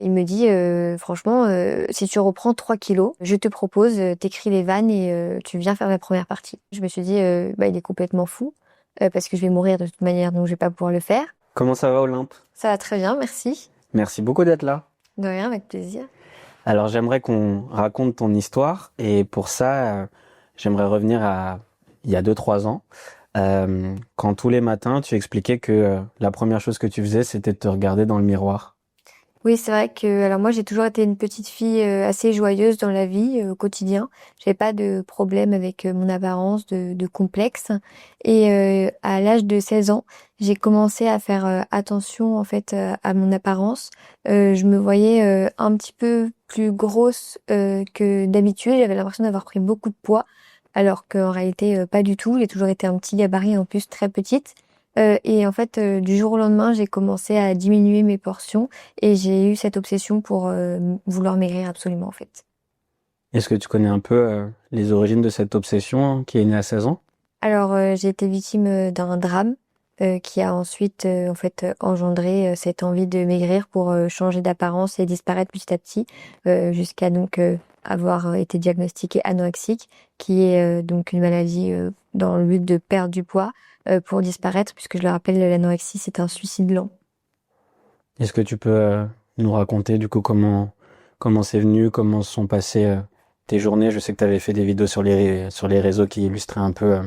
Il me dit franchement, si tu reprends 3 kilos, je te propose, t'écris les vannes et tu viens faire ma première partie. Je me suis dit, il est complètement fou parce que je vais mourir de toute manière, donc je vais pas pouvoir le faire. Comment ça va, Olympe? Ça va très bien, merci. Merci beaucoup d'être là. De rien, avec plaisir. Alors j'aimerais qu'on raconte ton histoire et pour ça, j'aimerais revenir à il y a 2-3 ans, quand tous les matins tu expliquais que la première chose que tu faisais c'était de te regarder dans le miroir. Oui, c'est vrai que alors moi j'ai toujours été une petite fille assez joyeuse dans la vie au quotidien. J'avais pas de problème avec mon apparence, de complexe. Et à l'âge de 16 ans, j'ai commencé à faire attention en fait à mon apparence. Je me voyais un petit peu plus grosse que d'habitude. J'avais l'impression d'avoir pris beaucoup de poids, alors qu'en réalité pas du tout. J'ai toujours été un petit gabarit en plus très petite. Et en fait, du jour au lendemain, j'ai commencé à diminuer mes portions et j'ai eu cette obsession pour vouloir maigrir absolument, en fait. Est-ce que tu connais un peu les origines de cette obsession qui est née à 16 ans? Alors, j'ai été victime d'un drame qui a ensuite, en fait, engendré cette envie de maigrir pour changer d'apparence et disparaître petit à petit, jusqu'à donc avoir été diagnostiquée anorexique, qui est donc une maladie dans le but de perdre du poids pour disparaître, puisque je le rappelle, l'anorexie, c'est un suicide lent. Est-ce que tu peux nous raconter du coup comment c'est venu, comment se sont passées tes journées? Je sais que tu avais fait des vidéos sur les réseaux qui illustraient un peu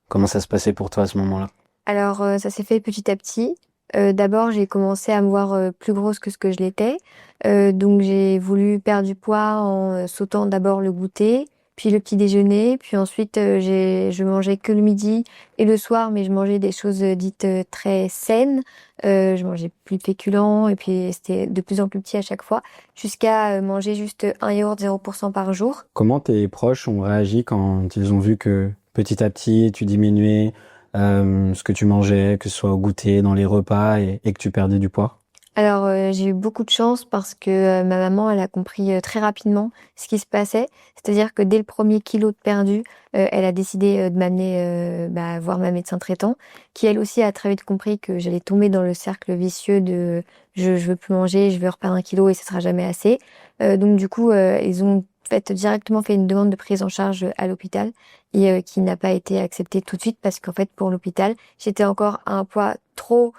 comment ça se passait pour toi à ce moment-là. Alors, ça s'est fait petit à petit. D'abord, j'ai commencé à me voir plus grosse que ce que je l'étais. Donc, j'ai voulu perdre du poids en sautant d'abord le goûter, puis le petit déjeuner, puis ensuite, je mangeais que le midi et le soir, mais je mangeais des choses dites très saines. Je mangeais plus de féculents et puis c'était de plus en plus petit à chaque fois, jusqu'à manger juste un yaourt 0% par jour. Comment tes proches ont réagi quand ils ont vu que petit à petit tu diminuais ce que tu mangeais, que ce soit au goûter, dans les repas et que tu perdais du poids? Alors, j'ai eu beaucoup de chance parce que ma maman, elle a compris très rapidement ce qui se passait. C'est-à-dire que dès le premier kilo de perdu, elle a décidé de m'amener voir ma médecin traitant, qui elle aussi a très vite compris que j'allais tomber dans le cercle vicieux de je veux plus manger, je veux reperdre 1 kilo et ce sera jamais assez. Donc du coup, ils ont directement fait une demande de prise en charge à l'hôpital et qui n'a pas été acceptée tout de suite parce qu'en fait, pour l'hôpital, j'étais encore à un poids trop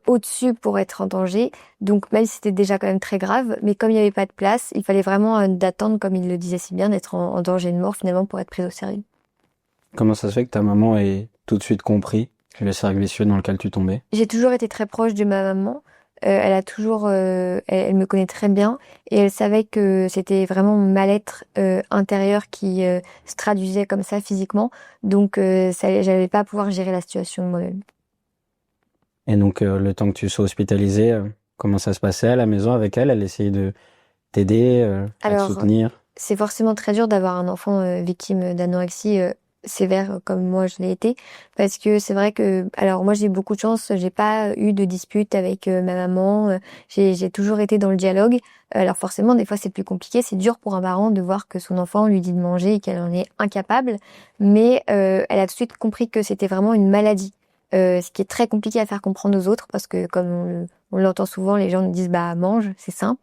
au-dessus pour être en danger. Donc même si c'était déjà quand même très grave, mais comme il n'y avait pas de place, il fallait vraiment d'attendre, comme il le disait si bien, d'être en danger de mort finalement pour être prise au sérieux. Comment ça se fait que ta maman ait tout de suite compris le cercle vicieux dans lequel tu tombais? J'ai toujours été très proche de ma maman. Elle a toujours, elle me connaît très bien et elle savait que c'était vraiment mon mal-être intérieur qui se traduisait comme ça physiquement. Donc, j'allais pas pouvoir gérer la situation de moi-même. Et donc le temps que tu sois hospitalisé, comment ça se passait à la maison avec elle? Elle essayait de t'aider, à te Alors, soutenir? c'est forcément très dur d'avoir un enfant victime d'anorexie sévère comme moi je l'ai été parce que c'est vrai que alors moi j'ai eu beaucoup de chance, j'ai pas eu de dispute avec ma maman, j'ai toujours été dans le dialogue. Alors forcément des fois c'est plus compliqué, c'est dur pour un parent de voir que son enfant lui dit de manger et qu'elle en est incapable, mais elle a tout de suite compris que c'était vraiment une maladie. Ce qui est très compliqué à faire comprendre aux autres parce que comme on l'entend souvent, les gens nous disent bah mange, c'est simple.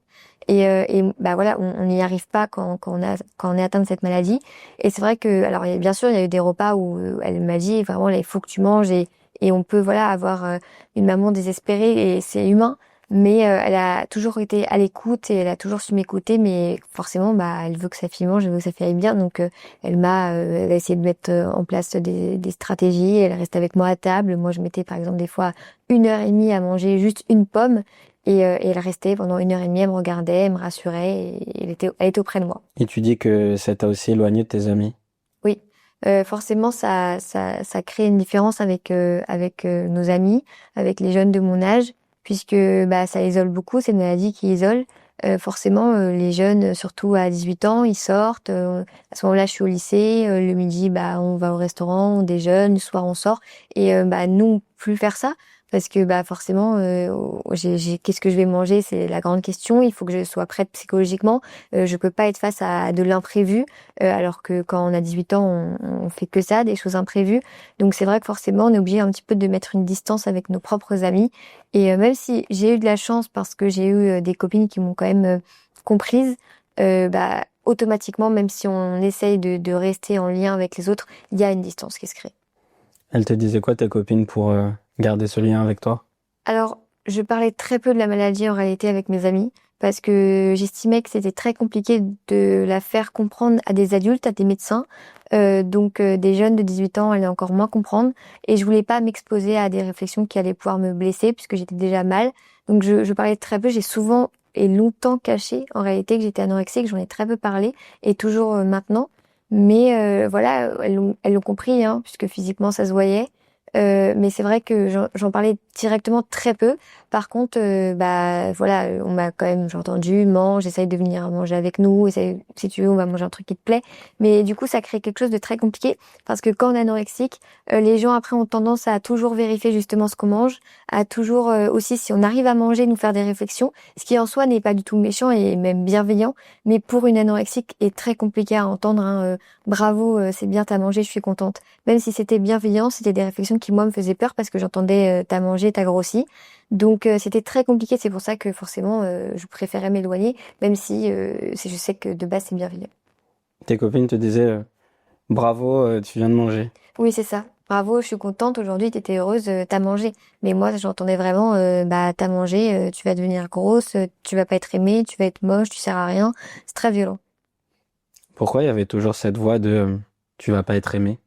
Et bah voilà, on n'y arrive pas quand on est atteint de cette maladie. Et c'est vrai que, alors bien sûr, il y a eu des repas où elle m'a dit vraiment, là, il faut que tu manges et on peut voilà avoir une maman désespérée et c'est humain. Mais elle a toujours été à l'écoute et elle a toujours su m'écouter. Mais forcément, bah elle veut que sa fille mange, elle veut que sa fille aille bien. Donc elle a essayé de mettre en place des stratégies. Elle reste avec moi à table. Moi, je mettais par exemple des fois 1 heure et demie à manger juste une pomme. Et elle restait pendant 1 heure et demie, elle me regardait, elle me rassurait et elle était auprès de moi. Et tu dis que ça t'a aussi éloigné de tes amis. Oui, forcément, ça crée une différence avec nos amis, avec les jeunes de mon âge, puisque bah, ça isole beaucoup, c'est une maladie qui isole. Forcément, les jeunes, surtout à 18 ans, ils sortent. À ce moment-là, je suis au lycée. Le midi, bah, on va au restaurant, on déjeune. Le soir, on sort. Et bah, nous, plus faire ça. parce que bah forcément qu'est-ce que je vais manger, c'est la grande question. Il faut que je sois prête psychologiquement. Je peux pas être face à de l'imprévu, alors que quand on a 18 ans, on fait que ça, des choses imprévues. Donc c'est vrai que forcément on est obligé un petit peu de mettre une distance avec nos propres amis. Et même si j'ai eu de la chance parce que j'ai eu des copines qui m'ont quand même comprise, bah automatiquement, même si on essaye de rester en lien avec les autres, il y a une distance qui se crée. Elle te disait quoi, ta copine, pour garder ce lien avec toi? Alors, je parlais très peu de la maladie en réalité avec mes amis parce que j'estimais que c'était très compliqué de la faire comprendre à des adultes, à des médecins. Donc des jeunes de 18 ans allaient encore moins comprendre et je voulais pas m'exposer à des réflexions qui allaient pouvoir me blesser puisque j'étais déjà mal. Donc je parlais très peu, j'ai souvent et longtemps caché en réalité que j'étais anorexique, j'en ai très peu parlé et toujours maintenant. Mais voilà, elles l'ont compris, hein, puisque physiquement ça se voyait. Mais c'est vrai que j'en parlais directement très peu. Par contre, bah voilà, on m'a quand même, j'ai entendu, mange, essaye de venir manger avec nous, essaye, si tu veux, on va manger un truc qui te plaît. Mais du coup, ça crée quelque chose de très compliqué parce que quand on est anorexique, les gens après ont tendance à toujours vérifier justement ce qu'on mange, à toujours aussi si on arrive à manger, nous faire des réflexions, ce qui en soi n'est pas du tout méchant et même bienveillant, mais pour une anorexique est très compliqué à entendre. Hein, bravo, c'est bien, t'as mangé, je suis contente. Même si c'était bienveillant, c'était des réflexions qui, moi, me faisaient peur parce que j'entendais t'as mangé, t'as grossi. Donc, c'était très compliqué. C'est pour ça que, forcément, je préférais m'éloigner, même si je sais que de base, c'est bienveillant. Tes copines te disaient bravo, tu viens de manger. Oui, c'est ça. Bravo, je suis contente. Aujourd'hui, t'étais heureuse, t'as mangé. Mais moi, j'entendais vraiment, bah, t'as mangé, tu vas devenir grosse, tu vas pas être aimée, tu vas être moche, tu sers à rien. C'est très violent. Pourquoi il y avait toujours cette voix de tu vas pas être aimé?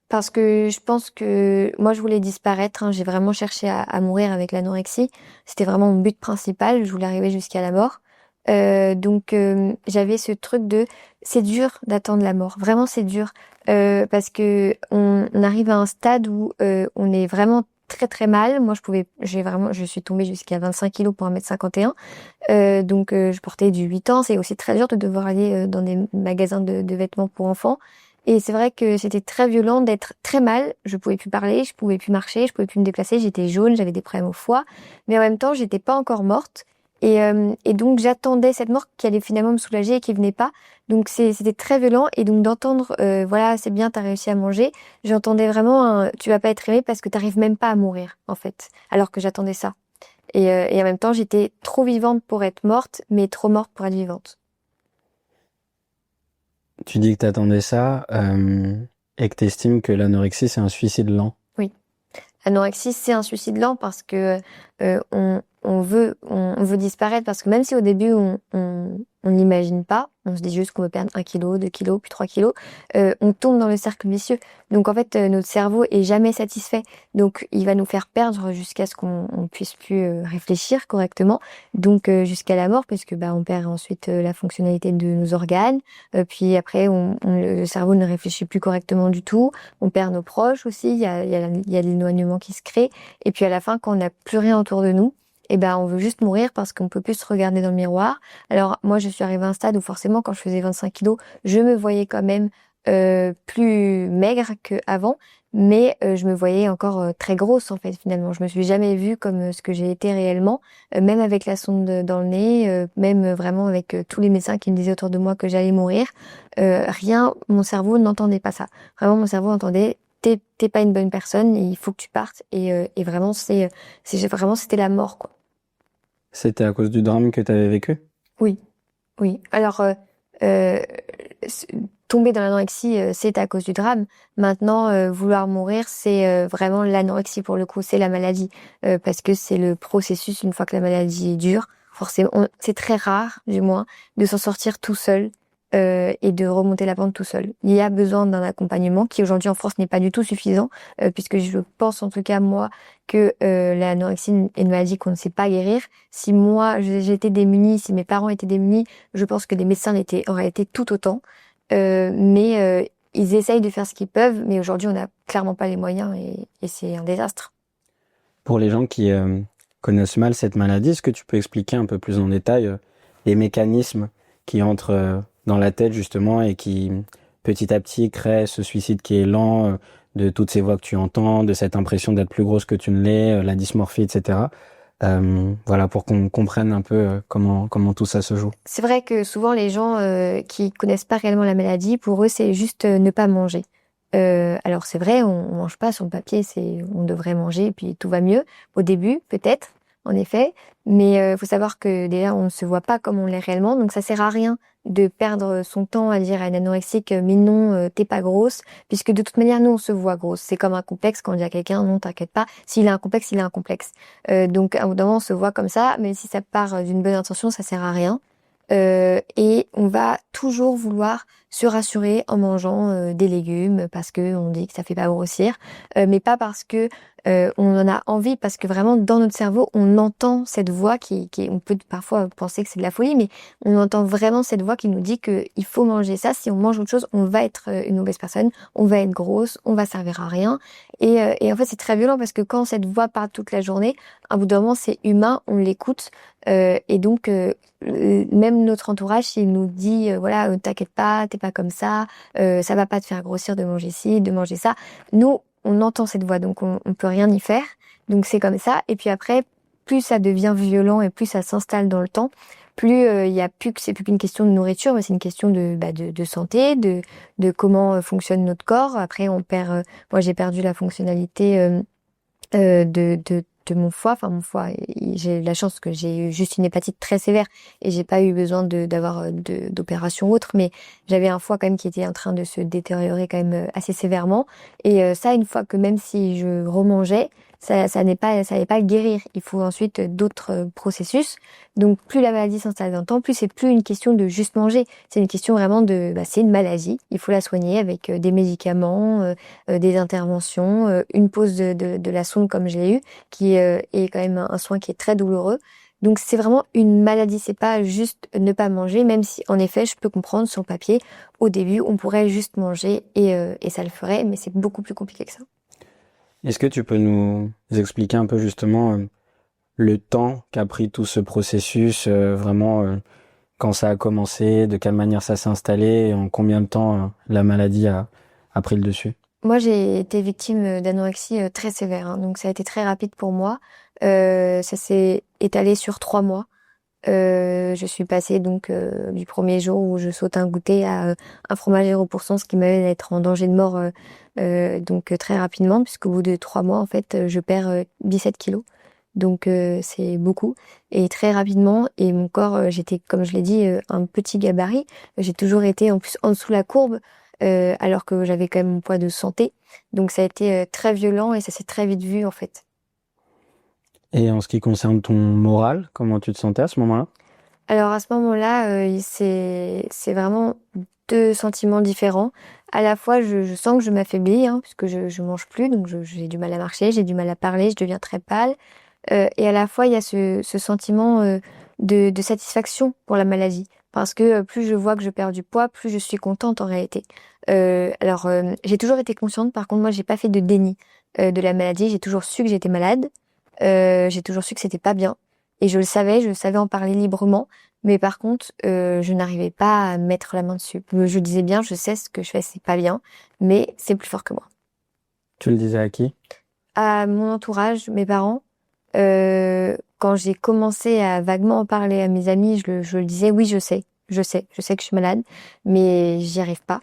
Parce que je pense que moi je voulais disparaître, hein. J'ai vraiment cherché à mourir avec l'anorexie. C'était vraiment mon but principal. Je voulais arriver jusqu'à la mort. Donc j'avais ce truc de c'est dur d'attendre la mort. Vraiment c'est dur parce que on arrive à un stade où on est vraiment très très mal. Moi je suis tombée jusqu'à 25 kilos pour 1m51. Donc je portais du 8 ans. C'est aussi très dur de devoir aller dans des magasins de vêtements pour enfants. Et c'est vrai que c'était très violent d'être très mal. Je pouvais plus parler, je pouvais plus marcher, je pouvais plus me déplacer. J'étais jaune, j'avais des problèmes au foie. Mais en même temps, j'étais pas encore morte. Et donc j'attendais cette mort qui allait finalement me soulager et qui venait pas. Donc c'était très violent. Et donc d'entendre, voilà, c'est bien, t'as réussi à manger. J'entendais vraiment, tu vas pas être aimé parce que t'arrives même pas à mourir, en fait. Alors que j'attendais ça. Et en même temps, j'étais trop vivante pour être morte, mais trop morte pour être vivante. Tu dis que t'attendais ça et que t'estimes que l'anorexie, c'est un suicide lent. Oui. L'anorexie, c'est un suicide lent parce que on veut disparaître parce que même si au début on n'imagine pas, on se dit juste qu'on veut perdre 1 kilo, 2 kilos, puis 3 kilos, on tombe dans le cercle vicieux. Donc en fait, notre cerveau est jamais satisfait. Donc il va nous faire perdre jusqu'à ce qu'on puisse plus réfléchir correctement. Donc jusqu'à la mort, parce que bah on perd ensuite la fonctionnalité de nos organes. Puis après, le cerveau ne réfléchit plus correctement du tout. On perd nos proches aussi. Il y a l'éloignement qui se crée. Et puis à la fin, quand on n'a plus rien autour de nous, eh ben on veut juste mourir parce qu'on peut plus se regarder dans le miroir. Alors moi je suis arrivée à un stade où forcément quand je faisais 25 kilos, je me voyais quand même plus maigre qu'avant, mais je me voyais encore très grosse en fait finalement. Je me suis jamais vue comme ce que j'ai été réellement, même avec la sonde dans le nez, même vraiment avec tous les médecins qui me disaient autour de moi que j'allais mourir. Rien, mon cerveau n'entendait pas ça. Vraiment mon cerveau entendait t'es pas une bonne personne, il faut que tu partes et vraiment c'était la mort quoi. C'était à cause du drame que t'avais vécu? Oui, oui. Alors euh, s- tomber dans l'anorexie c'est à cause du drame. Maintenant vouloir mourir c'est vraiment l'anorexie pour le coup, c'est la maladie parce que c'est le processus une fois que la maladie est dure. Forcément, c'est très rare du moins de s'en sortir tout seul et de remonter la pente tout seul. Il y a besoin d'un accompagnement qui aujourd'hui en France n'est pas du tout suffisant, puisque je pense en tout cas moi que l'anorexie est une maladie qu'on ne sait pas guérir. Si moi j'étais démunie, si mes parents étaient démunis, je pense que les médecins auraient été tout autant. Mais ils essayent de faire ce qu'ils peuvent, mais aujourd'hui on n'a clairement pas les moyens et c'est un désastre. Pour les gens qui connaissent mal cette maladie, est-ce que tu peux expliquer un peu plus en détail les mécanismes qui entrent dans la tête justement et qui petit à petit créent ce suicide qui est lent, de toutes ces voix que tu entends, de cette impression d'être plus grosse que tu ne l'es, la dysmorphie, etc. Voilà, pour qu'on comprenne un peu comment tout ça se joue. C'est vrai que souvent les gens qui connaissent pas réellement la maladie, pour eux c'est juste ne pas manger. Alors c'est vrai, on mange pas sur le papier, on devrait manger et puis tout va mieux au début peut-être, en effet, mais faut savoir que déjà on ne se voit pas comme on l'est réellement, donc ça sert à rien de perdre son temps à dire à une anorexique mais non t'es pas grosse, puisque de toute manière nous on se voit grosse. C'est comme un complexe quand on dit à quelqu'un non t'inquiète pas, s'il a un complexe il a un complexe. Donc à un moment on se voit comme ça, mais si ça part d'une bonne intention ça sert à rien. Et on va toujours vouloir se rassurer en mangeant des légumes parce que on dit que ça fait pas grossir, mais pas parce que on en a envie, parce que vraiment dans notre cerveau on entend cette voix on peut parfois penser que c'est de la folie, mais on entend vraiment cette voix qui nous dit que il faut manger ça. Si on mange autre chose, on va être une mauvaise personne, on va être grosse, on va servir à rien. Et en fait c'est très violent parce que quand cette voix parle toute la journée, à bout d'un moment c'est humain, on l'écoute. Et donc, même notre entourage, s'il nous dit, voilà, t'inquiète pas, t'es pas comme ça va pas te faire grossir de manger ci, de manger ça. Nous, on entend cette voix, donc on peut rien y faire. Donc c'est comme ça. Et puis après, plus ça devient violent et plus ça s'installe dans le temps, plus il y a plus que c'est plus qu'une question de nourriture, mais c'est une question de santé, de comment fonctionne notre corps. Après, on perd. Moi, j'ai perdu la fonctionnalité de mon foie. Enfin, mon foie, j'ai eu la chance que j'ai eu juste une hépatite très sévère et j'ai pas eu besoin d'avoir d'opération ou autre, mais j'avais un foie quand même qui était en train de se détériorer quand même assez sévèrement. Et ça, une fois que même si je remangeais, ça allait pas le guérir. Il faut ensuite d'autres processus. Donc, plus la maladie s'installe dans le temps, plus c'est plus une question de juste manger. C'est une question vraiment c'est une maladie. Il faut la soigner avec des médicaments, des interventions, une pause de la sonde comme je l'ai eu, qui est quand même un soin qui est très douloureux. Donc c'est vraiment une maladie, c'est pas juste ne pas manger, même si en effet je peux comprendre sur le papier, au début on pourrait juste manger et ça le ferait, mais c'est beaucoup plus compliqué que ça. Est-ce que tu peux nous expliquer un peu justement le temps qu'a pris tout ce processus, vraiment quand ça a commencé, de quelle manière ça s'est installé, et en combien de temps la maladie a pris le dessus? Moi, j'ai été victime d'anorexie très sévère, hein, donc ça a été très rapide pour moi. Ça s'est étalé sur 3 mois. Je suis passée donc du premier jour où je saute un goûter à un fromage 0%, ce qui m'amène à être en danger de mort donc très rapidement, puisqu'au bout de 3 mois, en fait, je perds 17 kilos. Donc c'est beaucoup et très rapidement. Et mon corps, j'étais, comme je l'ai dit, un petit gabarit. J'ai toujours été en plus en dessous de la courbe, alors que j'avais quand même mon poids de santé. Donc ça a été très violent et ça s'est très vite vu en fait. Et en ce qui concerne ton moral, comment tu te sentais à ce moment-là? Alors à ce moment-là, c'est vraiment deux sentiments différents. À la fois, je sens que je m'affaiblis, hein, puisque je mange plus, donc j'ai du mal à marcher, j'ai du mal à parler, je deviens très pâle. Et à la fois, il y a ce sentiment de satisfaction pour la maladie. Parce que plus je vois que je perds du poids, plus je suis contente en réalité. Alors, j'ai toujours été consciente, par contre, moi, j'ai pas fait de déni de la maladie. J'ai toujours su que j'étais malade. J'ai toujours su que c'était pas bien. Et je savais en parler librement. Mais par contre, je n'arrivais pas à mettre la main dessus. Je disais bien, je sais ce que je fais, c'est pas bien, mais c'est plus fort que moi. Tu le disais à qui? À mon entourage, mes parents, quand j'ai commencé à vaguement en parler à mes amis, je le disais, oui, je sais que je suis malade, mais j'y arrive pas.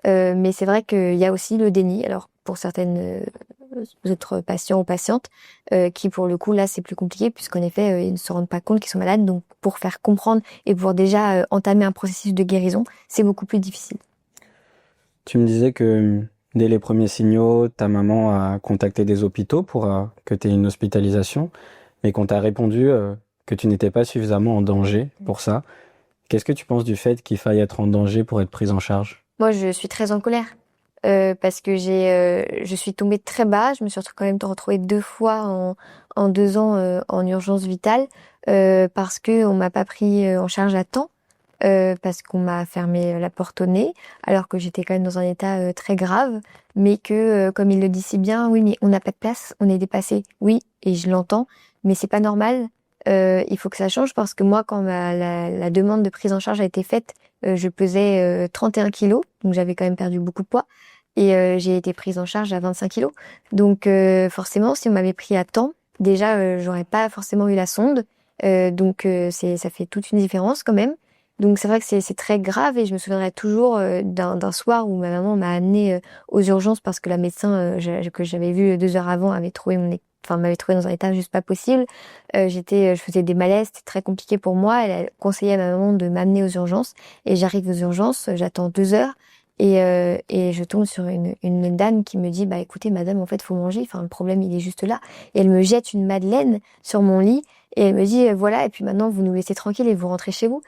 Mais c'est vrai qu'il y a aussi le déni. Alors, pour certaines autres patients ou patientes, qui pour le coup, là, c'est plus compliqué, puisqu'en effet, ils ne se rendent pas compte qu'ils sont malades. Donc, pour faire comprendre et pour déjà entamer un processus de guérison, c'est beaucoup plus difficile. Tu me disais que dès les premiers signaux, ta maman a contacté des hôpitaux pour que tu aies une hospitalisation, mais qu'on t'a répondu que tu n'étais pas suffisamment en danger pour ça. Qu'est-ce que tu penses du fait qu'il faille être en danger pour être prise en charge? Moi, je suis très en colère. Parce que je suis tombée très bas. Je me suis quand même retrouvée 2 fois en 2 ans en urgence vitale parce que on m'a pas pris en charge à temps, parce qu'on m'a fermé la porte au nez, alors que j'étais quand même dans un état très grave, mais que comme il le dit si bien, oui, mais on n'a pas de place, on est dépassé. Oui, et je l'entends, mais c'est pas normal. Il faut que ça change parce que moi, quand la demande de prise en charge a été faite, je pesais 31 kilos, donc j'avais quand même perdu beaucoup de poids. et j'ai été prise en charge à 25 kilos. Donc forcément, si on m'avait pris à temps, déjà j'aurais pas forcément eu la sonde. Donc ça fait toute une différence quand même. Donc c'est vrai que c'est très grave et je me souviendrai toujours d'un soir où ma maman m'a amenée aux urgences parce que la médecin que j'avais vue 2 heures avant avait trouvé m'avait trouvé dans un état juste pas possible. Je faisais des malaises, c'était très compliqué pour moi. Elle a conseillé à ma maman de m'amener aux urgences et j'arrive aux urgences, j'attends 2 heures et je tombe sur une dame qui me dit bah écoutez madame en fait faut manger, enfin le problème il est juste là. Et elle me jette une madeleine sur mon lit et elle me dit voilà et puis maintenant vous nous laissez tranquille et vous rentrez chez vous.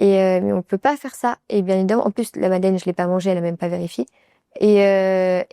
Mais on peut pas faire ça. Et bien évidemment, en plus, la madeleine, je l'ai pas mangée, elle a même pas vérifié. Et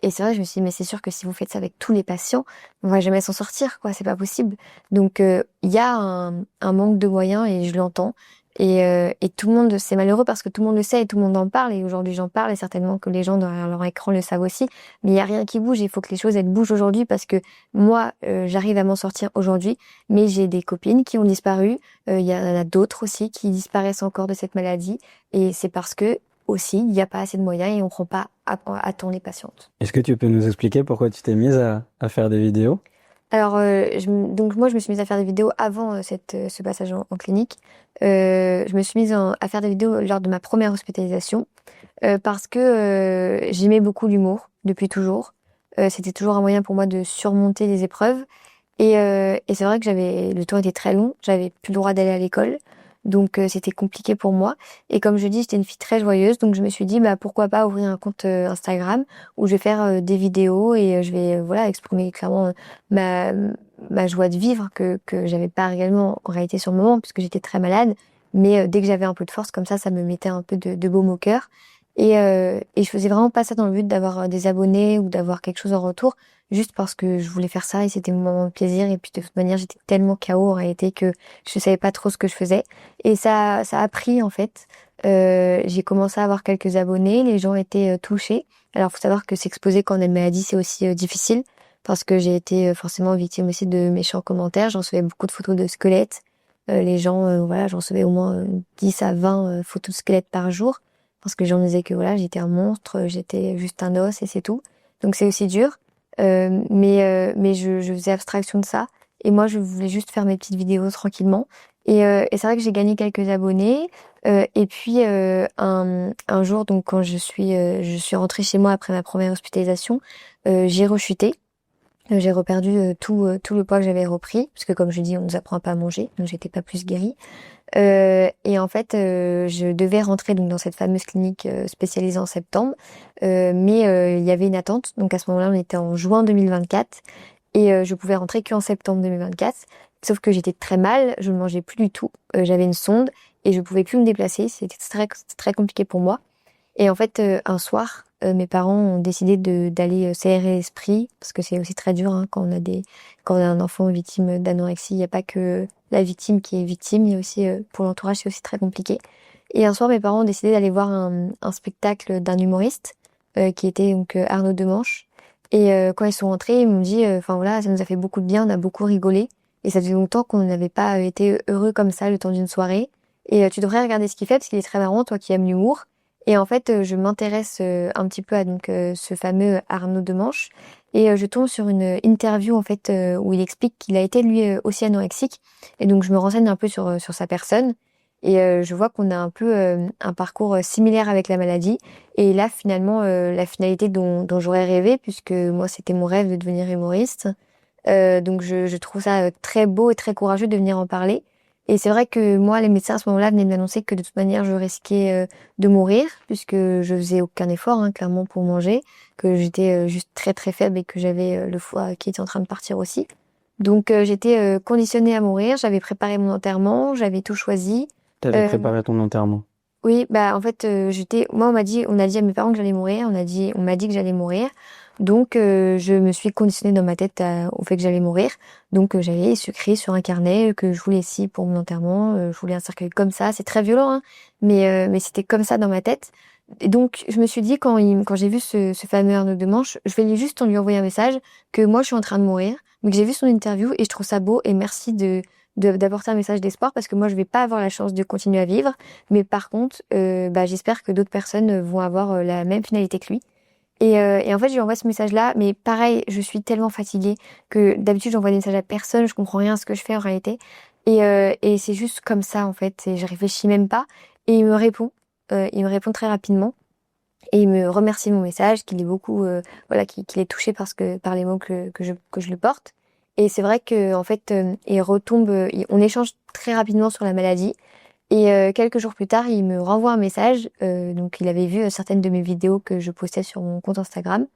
c'est vrai, je me suis dit, mais c'est sûr que si vous faites ça avec tous les patients, on va jamais s'en sortir, quoi. C'est pas possible. Donc, il y a un manque de moyens et je l'entends. Et tout le monde, c'est malheureux parce que tout le monde le sait et tout le monde en parle. Et aujourd'hui, j'en parle et certainement que les gens derrière leur écran le savent aussi. Mais il y a rien qui bouge. Il faut que les choses, elles bougent aujourd'hui parce que moi, j'arrive à m'en sortir aujourd'hui. Mais j'ai des copines qui ont disparu. Il y en a d'autres aussi qui disparaissent encore de cette maladie. Et c'est parce que aussi, il n'y a pas assez de moyens et on prend pas à temps les patientes. Est-ce que tu peux nous expliquer pourquoi tu t'es mise à faire des vidéos? Alors, donc moi, je me suis mise à faire des vidéos avant ce passage en clinique. Je me suis mise à faire des vidéos lors de ma première hospitalisation parce que j'aimais beaucoup l'humour depuis toujours. C'était toujours un moyen pour moi de surmonter les épreuves. Et c'est vrai que le temps était très long, j'avais plus le droit d'aller à l'école, donc c'était compliqué pour moi. Et comme je dis, j'étais une fille très joyeuse, donc je me suis dit bah pourquoi pas ouvrir un compte Instagram où je vais faire des vidéos et je vais voilà exprimer clairement ma ma joie de vivre que j'avais pas réellement en réalité sur le moment puisque j'étais très malade. Mais dès que j'avais un peu de force comme ça me mettait un peu de baume au cœur. Et je faisais vraiment pas ça dans le but d'avoir des abonnés ou d'avoir quelque chose en retour juste parce que je voulais faire ça et c'était mon moment de plaisir et puis de toute manière j'étais tellement KO en réalité que je savais pas trop ce que je faisais et ça a pris en fait. J'ai commencé à avoir quelques abonnés, les gens étaient touchés. Alors faut savoir que s'exposer quand on a une maladie c'est aussi difficile parce que j'ai été forcément victime aussi de méchants commentaires. J'en recevais beaucoup de photos de squelettes. Les gens voilà, j'en recevais au moins 10 à 20 photos de squelettes par jour parce que les gens me disaient que voilà, j'étais un monstre, j'étais juste un os et c'est tout. Donc c'est aussi dur. Mais je faisais abstraction de ça. Et moi, je voulais juste faire mes petites vidéos tranquillement. Et c'est vrai que j'ai gagné quelques abonnés. Et puis un jour, donc quand je suis rentrée chez moi après ma première hospitalisation, j'ai rechuté. J'ai reperdu tout le poids que j'avais repris, parce que comme je dis, on nous apprend pas à manger, donc j'étais pas plus guérie. Et en fait, je devais rentrer donc dans cette fameuse clinique spécialisée en septembre, mais il y avait une attente. Donc à ce moment-là, on était en juin 2024 et je pouvais rentrer qu'en septembre 2024. Sauf que j'étais très mal, je ne mangeais plus du tout. J'avais une sonde et je pouvais plus me déplacer. C'était très compliqué pour moi. Et en fait, un soir, mes parents ont décidé d'aller s'aérer l'esprit parce que c'est aussi très dur hein, quand on a un enfant victime d'anorexie. Il n'y a pas que la victime qui est victime, il y a aussi pour l'entourage, c'est aussi très compliqué. Et un soir, mes parents ont décidé d'aller voir un spectacle d'un humoriste qui était donc Arnaud Demanche. Et quand ils sont rentrés, ils m'ont dit, enfin voilà, ça nous a fait beaucoup de bien, on a beaucoup rigolé. Et ça faisait longtemps qu'on n'avait pas été heureux comme ça le temps d'une soirée. Et tu devrais regarder ce qu'il fait parce qu'il est très marrant, toi qui aimes l'humour. Et en fait, je m'intéresse un petit peu à donc ce fameux Arnaud Demanche et je tombe sur une interview en fait où il explique qu'il a été lui aussi anorexique et donc je me renseigne un peu sur sa personne et je vois qu'on a un peu un parcours similaire avec la maladie et là finalement la finalité dont j'aurais rêvé puisque moi c'était mon rêve de devenir humoriste. Donc je trouve ça très beau et très courageux de venir en parler. Et c'est vrai que moi, les médecins à ce moment-là venaient de m'annoncer que de toute manière, je risquais de mourir, puisque je faisais aucun effort, hein, clairement, pour manger, que j'étais juste très très faible et que j'avais le foie qui était en train de partir aussi. Donc j'étais conditionnée à mourir, j'avais préparé mon enterrement, j'avais tout choisi. T'avais préparé ton enterrement. Oui, bah en fait, moi on a dit à mes parents que j'allais mourir, on m'a dit que j'allais mourir. Donc je me suis conditionnée dans ma tête au fait que j'allais mourir. Donc j'avais écrit sur un carnet que je voulais ci pour mon enterrement, je voulais un cercueil comme ça, c'est très violent hein, mais c'était comme ça dans ma tête. Et donc je me suis dit quand j'ai vu ce fameux Arnaud Demanche, je vais juste lui envoyer un message que moi je suis en train de mourir, mais que j'ai vu son interview et je trouve ça beau et merci d'apporter un message d'espoir parce que moi je vais pas avoir la chance de continuer à vivre mais par contre j'espère que d'autres personnes vont avoir la même finalité que lui Et en fait, je lui envoie ce message-là, mais pareil, je suis tellement fatiguée que d'habitude, j'envoie des messages à personne, je comprends rien à ce que je fais en réalité. Et c'est juste comme ça, en fait, et je réfléchis même pas. Et il me répond très rapidement, et il me remercie de mon message, qu'il est beaucoup, voilà, qu'il est touché par les mots que je le porte. Et c'est vrai que, en fait, il retombe, on échange très rapidement sur la maladie. Et quelques jours plus tard, il me renvoie un message. Donc, il avait vu certaines de mes vidéos que je postais sur mon compte Instagram.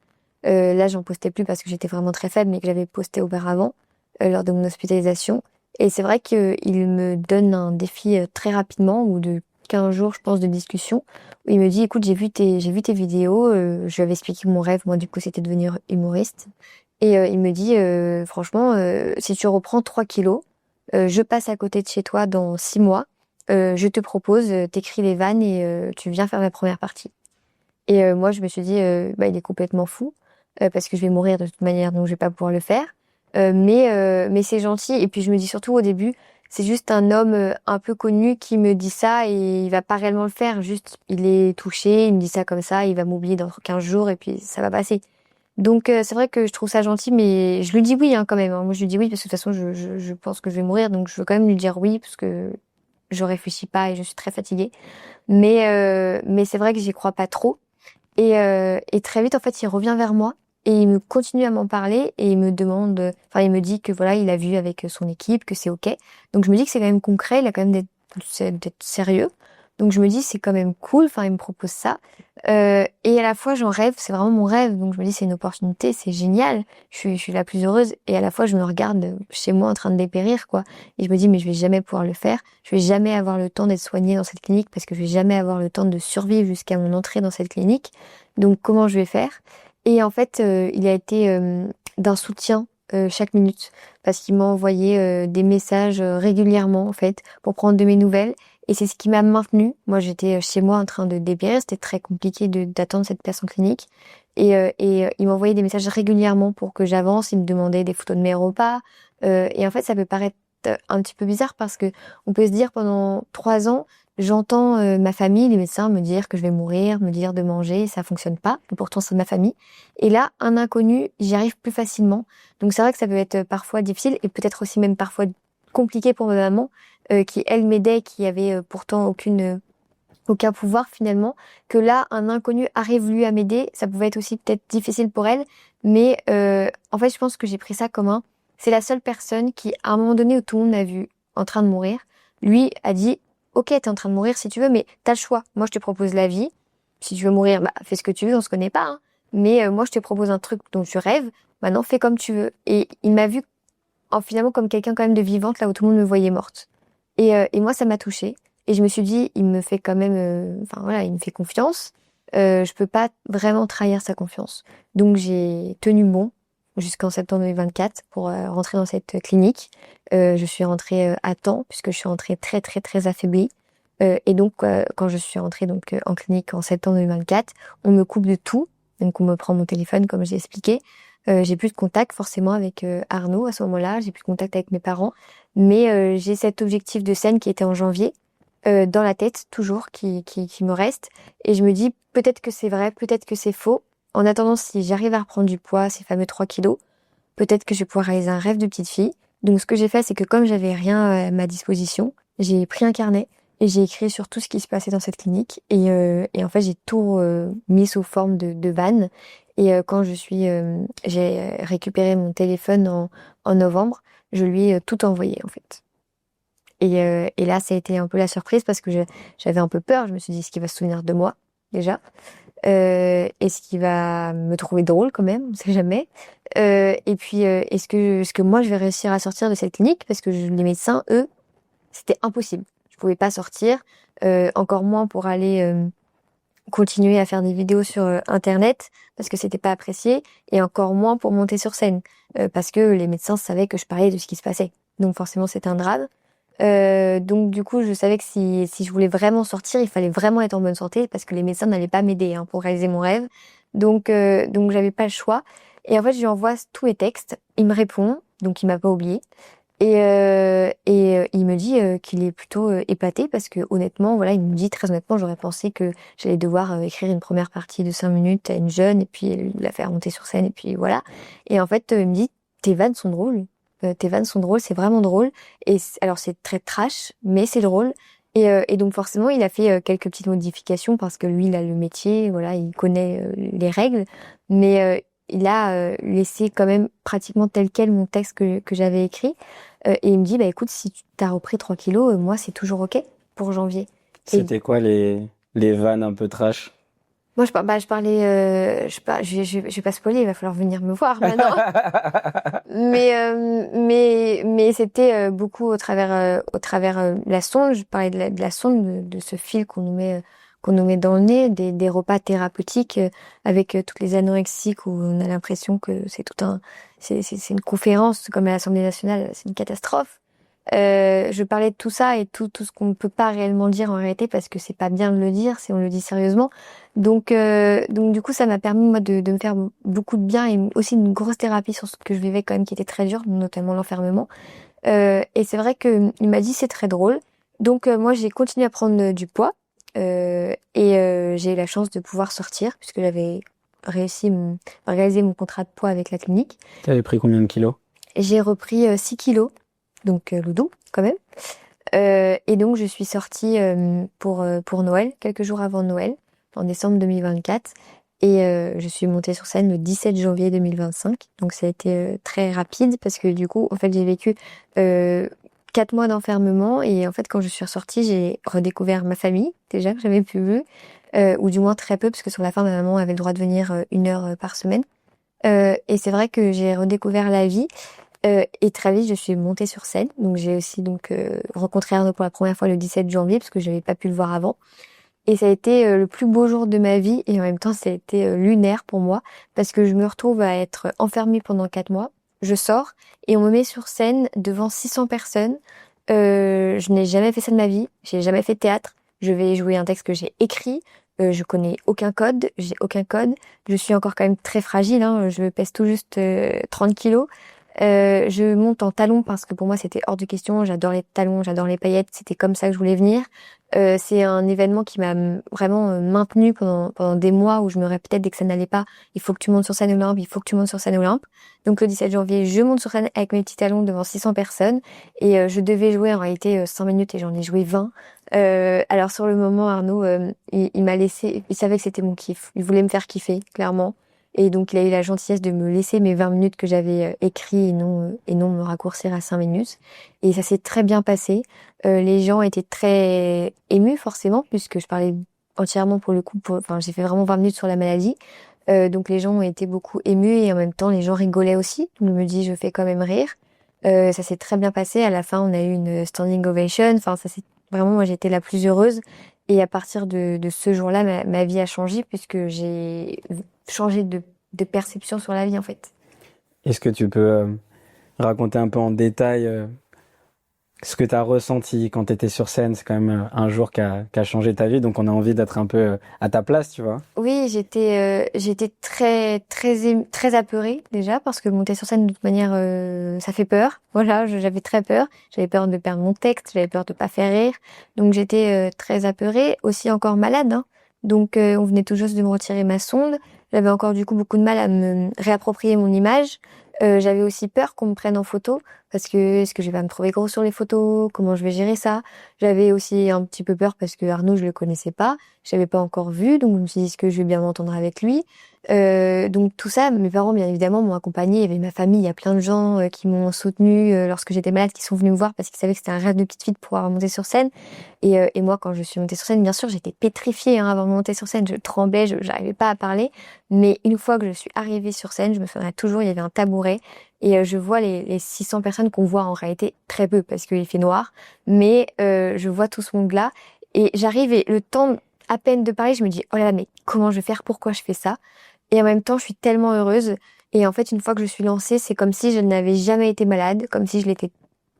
Là, j'en postais plus parce que j'étais vraiment très faible, mais que j'avais posté auparavant lors de mon hospitalisation. Et c'est vrai qu'il me donne un défi très rapidement, ou de 15 jours, je pense, de discussion, où il me dit, écoute, j'ai vu tes vidéos. Je lui avais expliqué mon rêve, moi, du coup, c'était de devenir humoriste. Et il me dit, franchement, si tu reprends 3 kilos, je passe à côté de chez toi dans 6 mois. Je te propose, t'écris les vannes et tu viens faire ma première partie. Et moi, je me suis dit, bah, il est complètement fou, parce que je vais mourir de toute manière, donc je vais pas pouvoir le faire. Mais c'est gentil. Et puis je me dis surtout au début, c'est juste un homme un peu connu qui me dit ça et il va pas réellement le faire. Juste, il est touché, il me dit ça comme ça, il va m'oublier dans 15 jours et puis ça va passer. Donc c'est vrai que je trouve ça gentil, mais je lui dis oui hein, quand même, hein. Moi je lui dis oui parce que de toute façon je pense que je vais mourir, donc je veux quand même lui dire oui parce que je réfléchis pas et je suis très fatiguée. Mais c'est vrai que j'y crois pas trop. Et très vite, en fait, il revient vers moi et il me continue à m'en parler et il me demande, enfin, il me dit que voilà, il a vu avec son équipe, que c'est OK. Donc, je me dis que c'est quand même concret, il a quand même d'être sérieux. Donc, je me dis, c'est quand même cool, enfin, il me propose ça. Et à la fois, j'en rêve, c'est vraiment mon rêve. Donc, je me dis, c'est une opportunité, c'est génial. Je suis la plus heureuse. Et à la fois, je me regarde chez moi en train de dépérir, quoi. Et je me dis, mais je vais jamais pouvoir le faire. Je vais jamais avoir le temps d'être soignée dans cette clinique parce que je vais jamais avoir le temps de survivre jusqu'à mon entrée dans cette clinique. Donc comment je vais faire? Et en fait, il a été d'un soutien chaque minute parce qu'il m'a envoyé des messages régulièrement en fait pour prendre de mes nouvelles. Et c'est ce qui m'a maintenue. Moi, j'étais chez moi en train de dépérir. C'était très compliqué d'attendre cette place en clinique. Et il m'envoyait des messages régulièrement pour que j'avance. Il me demandait des photos de mes repas. Et en fait, ça peut paraître un petit peu bizarre parce que on peut se dire pendant 3 ans, j'entends ma famille, les médecins me dire que je vais mourir, me dire de manger, ça fonctionne pas. Et pourtant, c'est ma famille. Et là, un inconnu, j'y arrive plus facilement. Donc c'est vrai que ça peut être parfois difficile et peut-être aussi même parfois compliqué pour ma maman, qui elle m'aidait, qui avait pourtant aucun pouvoir finalement. Que là, un inconnu arrive lui à m'aider, ça pouvait être aussi peut-être difficile pour elle. Mais en fait, je pense que j'ai pris ça comme c'est la seule personne qui, à un moment donné où tout le monde m'a vu en train de mourir, lui a dit ok, t'es en train de mourir si tu veux, mais t'as le choix. Moi, je te propose la vie. Si tu veux mourir, bah, fais ce que tu veux, on se connaît pas, hein. Mais moi, je te propose un truc dont tu rêves. Maintenant, fais comme tu veux. Et il m'a vu finalement comme quelqu'un quand même de vivante, là où tout le monde me voyait morte. Et moi, ça m'a touchée. Et je me suis dit, il me fait quand même, enfin voilà, il me fait confiance. Je peux pas vraiment trahir sa confiance. Donc j'ai tenu bon jusqu'en septembre 2024 pour rentrer dans cette clinique. Je suis rentrée à temps puisque je suis rentrée très très très affaiblie. Et donc quand je suis rentrée donc en clinique en septembre 2024, on me coupe de tout. Donc on me prend mon téléphone comme j'ai expliqué. J'ai plus de contact forcément avec Arnaud à ce moment-là. J'ai plus de contact avec mes parents. Mais j'ai cet objectif de scène qui était en janvier dans la tête toujours qui me reste. Et je me dis peut-être que c'est vrai, peut-être que c'est faux. En attendant, si j'arrive à reprendre du poids, ces fameux 3 kilos, peut-être que je vais pouvoir réaliser un rêve de petite fille. Donc ce que j'ai fait, c'est que comme j'avais rien à ma disposition, j'ai pris un carnet et j'ai écrit sur tout ce qui se passait dans cette clinique. Et en fait, j'ai tout mis sous forme de vannes. Et quand j'ai récupéré mon téléphone en novembre, je lui ai tout envoyé en fait. Et là, ça a été un peu la surprise parce que j'avais un peu peur. Je me suis dit, est-ce qu'il va se souvenir de moi déjà? Est-ce qu'il va me trouver drôle quand même? On sait jamais. Et puis, est-ce que moi, je vais réussir à sortir de cette clinique? Parce que les médecins, eux, c'était impossible. Je pouvais pas sortir, encore moins pour aller continuer à faire des vidéos sur Internet parce que c'était pas apprécié, et encore moins pour monter sur scène parce que les médecins savaient que je parlais de ce qui se passait. Donc forcément, c'était un drame. Donc du coup, je savais que si je voulais vraiment sortir, il fallait vraiment être en bonne santé parce que les médecins n'allaient pas m'aider hein, pour réaliser mon rêve. Donc j'avais pas le choix. Et en fait, je lui envoie tous mes textes. Il me répond, donc il m'a pas oublié. Il me dit qu'il est plutôt épaté parce que honnêtement, voilà, il me dit très honnêtement, j'aurais pensé que j'allais devoir écrire une première partie de 5 minutes à une jeune et puis la faire monter sur scène et puis voilà. Et en fait, il me dit, tes vannes sont drôles. Tes vannes sont drôles, c'est vraiment drôle. Alors c'est très trash, mais c'est drôle. Et donc forcément, il a fait quelques petites modifications parce que lui, il a le métier, voilà, il connaît les règles, mais il a laissé quand même pratiquement tel quel mon texte que j'avais écrit. Et il me dit, bah écoute, si tu t'as repris 3 kilos, moi c'est toujours ok pour janvier. Et C'était quoi les vannes un peu trash? moi je parlais, je vais pas spoiler, il va falloir venir me voir maintenant. Mais c'était beaucoup au travers la sonde. Je parlais de la sonde, de ce fil qu'on nous met dans le nez, des repas thérapeutiques avec toutes les anorexiques où on a l'impression que c'est une conférence comme à l'Assemblée nationale, c'est une catastrophe. Je parlais de tout ça et tout ce qu'on ne peut pas réellement dire en réalité parce que c'est pas bien de le dire si on le dit sérieusement. Donc du coup, ça m'a permis moi de me faire beaucoup de bien et aussi une grosse thérapie sur ce que je vivais quand même qui était très dur, notamment l'enfermement. Et c'est vrai que il m'a dit c'est très drôle. Donc moi j'ai continué à prendre du poids j'ai eu la chance de pouvoir sortir puisque j'avais réalisé mon contrat de poids avec la clinique. T'avais pris combien de kilos? Et j'ai repris 6 kilos, donc lourd quand même. Et donc je suis sortie pour Noël, quelques jours avant Noël, en décembre 2024. Je suis montée sur scène le 17 janvier 2025. Donc ça a été très rapide parce que du coup, en fait, j'ai vécu 4 mois d'enfermement. Et en fait, quand je suis ressortie, j'ai redécouvert ma famille, déjà, que j'avais plus vue. Ou du moins très peu, parce que sur la fin, ma maman avait le droit de venir 1 heure par semaine. Et c'est vrai que j'ai redécouvert la vie. Et très vite, je suis montée sur scène. Donc, j'ai aussi rencontré Arnaud pour la première fois le 17 janvier, parce que j'avais pas pu le voir avant. Et ça a été le plus beau jour de ma vie. Et en même temps, ça a été lunaire pour moi, parce que je me retrouve à être enfermée pendant 4 mois. Je sors et on me met sur scène devant 600 personnes. Je n'ai jamais fait ça de ma vie. J'ai jamais fait de théâtre. Je vais jouer un texte que j'ai écrit. Je connais aucun code. J'ai aucun code. Je suis encore quand même très fragile, hein. Je pèse tout juste 30 kilos. Je monte en talons parce que pour moi c'était hors de question. J'adore les talons, j'adore les paillettes. C'était comme ça que je voulais venir. C'est un événement qui m'a vraiment maintenue pendant des mois où je me répétais dès que ça n'allait pas, il faut que tu montes sur scène Olympe, il faut que tu montes sur scène Olympe. Donc le 17 janvier, je monte sur scène avec mes petits talons devant 600 personnes et je devais jouer en réalité 5 minutes et j'en ai joué 20. Alors sur le moment, Arnaud, il m'a laissé, il savait que c'était mon kiff. Il voulait me faire kiffer, clairement. Et donc, il a eu la gentillesse de me laisser mes 20 minutes que j'avais écrit et non me raccourcir à 5 minutes. Et ça s'est très bien passé. Les gens étaient très émus, forcément, puisque je parlais entièrement pour le coup, enfin, j'ai fait vraiment 20 minutes sur la maladie. Donc, les gens ont été beaucoup émus et en même temps, les gens rigolaient aussi. Je me dis, je fais quand même rire. Ça s'est très bien passé. À la fin, on a eu une standing ovation. Enfin, ça s'est vraiment, moi, j'étais la plus heureuse. Et à partir de ce jour-là, ma vie a changé puisque j'ai changé de perception sur la vie, en fait. Est-ce que tu peux raconter un peu en détail ce que tu as ressenti quand tu étais sur scène? C'est quand même un jour qui a changé ta vie, donc on a envie d'être un peu à ta place, tu vois. Oui, j'étais très apeurée déjà parce que monter sur scène de toute manière ça fait peur. Voilà, j'avais très peur. J'avais peur de perdre mon texte, j'avais peur de pas faire rire. Donc j'étais très apeurée, aussi encore malade, hein. Donc on venait tout juste de me retirer ma sonde. J'avais encore du coup beaucoup de mal à me réapproprier mon image. J'avais aussi peur qu'on me prenne en photo parce que est-ce que je vais pas me trouver gros sur les photos? Comment je vais gérer ça? J'avais aussi un petit peu peur parce que Arnaud, je le connaissais pas. Je l'avais pas encore vu, donc je me suis dit, est-ce que je vais bien m'entendre avec lui? Donc tout ça, mes parents, bien évidemment, m'ont accompagnée. Il y avait ma famille, il y a plein de gens qui m'ont soutenue lorsque j'étais malade, qui sont venus me voir parce qu'ils savaient que c'était un rêve de petite fille de pouvoir monter sur scène. Et moi, quand je suis montée sur scène, bien sûr, j'étais pétrifiée hein, avant de monter sur scène. Je tremblais, j'arrivais pas à parler. Mais une fois que je suis arrivée sur scène, je me souviens toujours, il y avait un tabouret. Et je vois les 600 personnes qu'on voit en réalité très peu parce qu'il fait noir. Mais je vois tout ce monde-là. Et j'arrive et le temps à peine de parler, je me dis, oh là là, mais comment je vais faire? Pourquoi je fais ça? Et en même temps, je suis tellement heureuse. Et en fait, une fois que je suis lancée, c'est comme si je n'avais jamais été malade, comme si je l'étais